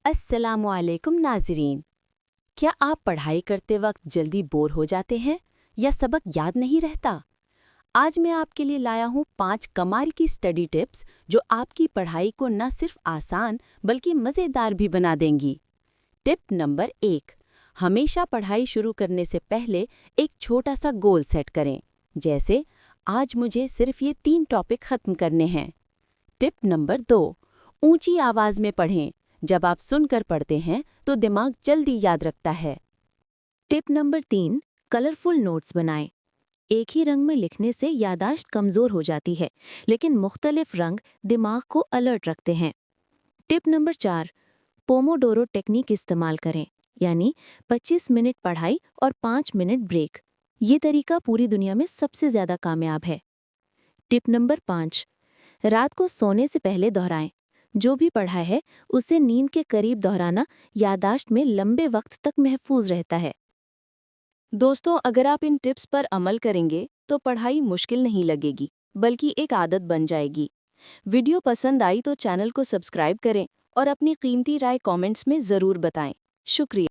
अस्सलामुअलैकुम नाज़रीन। क्या आप पढ़ाई करते वक्त जल्दी बोर हो जाते हैं या सबक याद नहीं रहता? आज मैं आपके लिए लाया हूँ 5 कमाल की स्टडी टिप्स जो आपकी पढ़ाई को न सिर्फ आसान बल्कि मज़ेदार भी बना देंगी। टिप नंबर 1, हमेशा पढ़ाई शुरू करने से पहले एक छोटा सा गोल सेट करें, जैसे आज मुझे सिर्फ ये 3 टॉपिक ख़त्म करने हैं। टिप नंबर 2, ऊंची आवाज़ में पढ़ें। जब आप सुनकर पढ़ते हैं तो दिमाग जल्दी याद रखता है। टिप नंबर 3, कलरफुल नोट्स बनाएं। एक ही रंग में लिखने से याददाश्त कमज़ोर हो जाती है, लेकिन मुख्तलिफ रंग दिमाग को अलर्ट रखते हैं। टिप नंबर 4, पोमोडोरो टेक्निक इस्तेमाल करें, यानी 25 मिनट पढ़ाई और 5 मिनट ब्रेक। ये तरीका पूरी दुनिया में सबसे ज़्यादा कामयाब है। टिप नंबर 5, रात को सोने से पहले दोहराएं। जो भी पढ़ा है उसे नींद के करीब दोहराना याददाश्त में लंबे वक्त तक महफूज रहता है। दोस्तों, अगर आप इन टिप्स पर अमल करेंगे तो पढ़ाई मुश्किल नहीं लगेगी, बल्कि एक आदत बन जाएगी। वीडियो पसंद आई तो चैनल को सब्सक्राइब करें और अपनी कीमती राय कमेंट्स में ज़रूर बताएं। शुक्रिया।